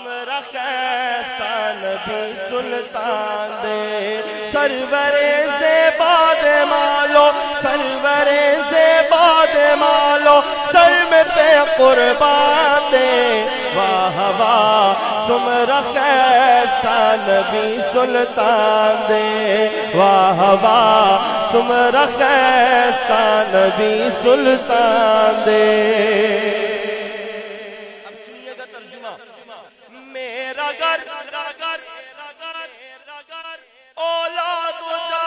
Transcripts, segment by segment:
تمہارا خیستہ نبی سلطان دے سرور زیباد مالو سرور زیباد مالو سر میں پہ قربان دے واہ واہ تمہارا خیستہ نبی سلطان دے واہ واہ تمہارا خیستہ نبی سلطان دے میرا گھر اولاد جا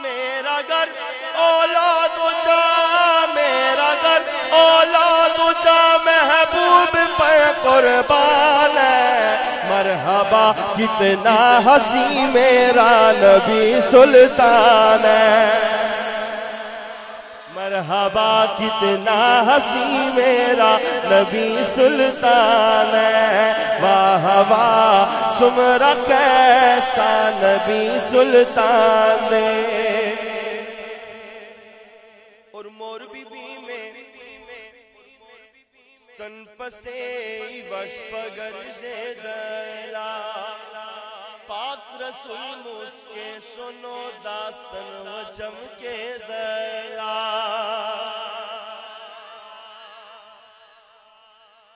میرا گھر اولاد جا میرا گھر اولاد جا محبوب پر قربان ہے مرحبا کتنا حسی میرا نبی سلطان ہے مرحبا کتنا حسی میرا نبی سلطان ہے واہ واہ تمہارا کیسا نبی سلطان ہے اور مور بی بی میں ستن پسے وش پگر زیدلا پاک رسول مسکے سنو داستن و چمکے دلا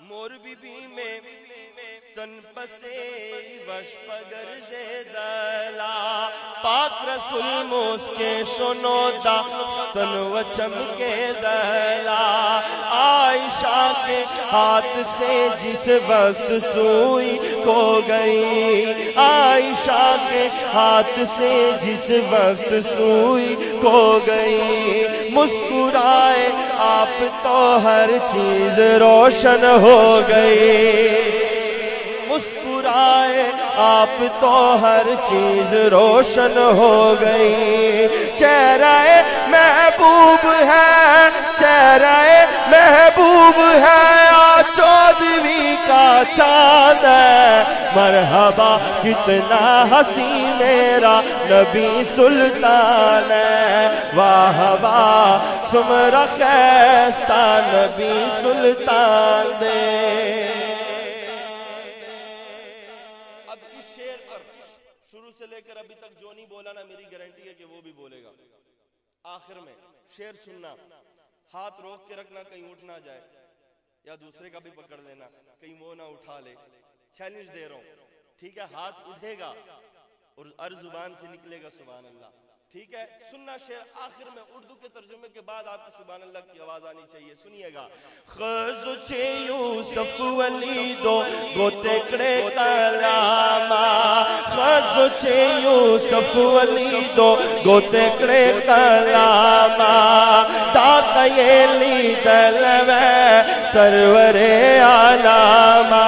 مور بی بی میں ستن پسے وش پگر زیدلا پاک رسول مسکے سنو داستن و چمکے دلا عائشہ کے ہاتھ سے جس وقت سوئی کھو گئی عائشہ کے ہاتھ سے جس وقت سوئی کھو گئی مسکرائے آپ تو ہر چیز روشن ہو گئی مسکرائے آپ تو ہر چیز روشن ہو گئی چہرہ محبوب ہے چہرہ محبوب ہے چودھویں کا چاند ہے مرحبا کتنا حسی میرا نبی سلطان ہے واہ واہ تمہارا خیستہ نبی سلطان دے اب اس شعر پر شروع سے لے کر ابھی تک جو نہیں بولا نا میری گارنٹی ہے کہ وہ بھی بولے گا آخر میں شعر سننا ہاتھ روک کے رکھنا کہیں اٹھ نہ جائے یا دوسرے کا بھی پکڑ لینا کہیں وہ نہ اٹھا لے چیلنج دے رہا ہوں ٹھیک ہے ہاتھ اٹھے گا اور ہر زبان سے نکلے گا سبحان اللہ ٹھیک ہے سننا شعر آخر میں اردو کے ترجمے کے بعد آپ کی سبحان اللہ کی آواز آنی چاہیے سنیے گا خزو چھے یوسف ولیدو گوتے کڑے کلاما خزو چھے یوسف ولیدو گوتے کڑے کلاما تاکہ یہ لیدلوے سرور عالامہ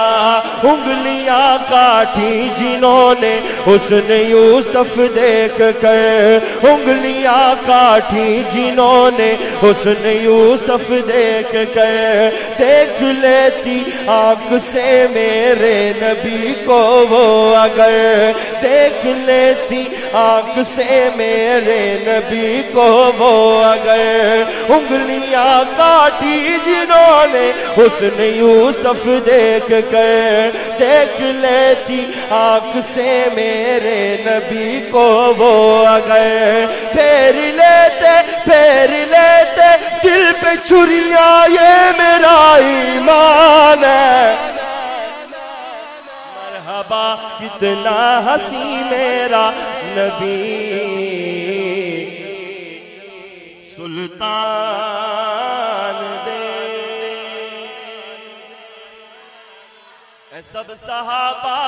انگلیاں کاٹھی جنہوں نے حسن یوسف دیکھ کر انگلیاں کاٹھی جنہوں نے حسن یوسف دیکھ کر دیکھ لیتی آنکھ سے میرے نبی کو وہ اگر دیکھ لیتی آنکھ سے میرے نبی کو وہ اگر انگلیاں کاٹھی جنہوں نے حسن یوسف دیکھ کر دیکھ لیتی آنکھ سے میرے نبی کو وہ اگر پھیر لیتے دل پہ چھریاں یہ میرا ایمان ہے مرحبا کتنا حسی میرا نبی سلطان دے اے سب صحابہ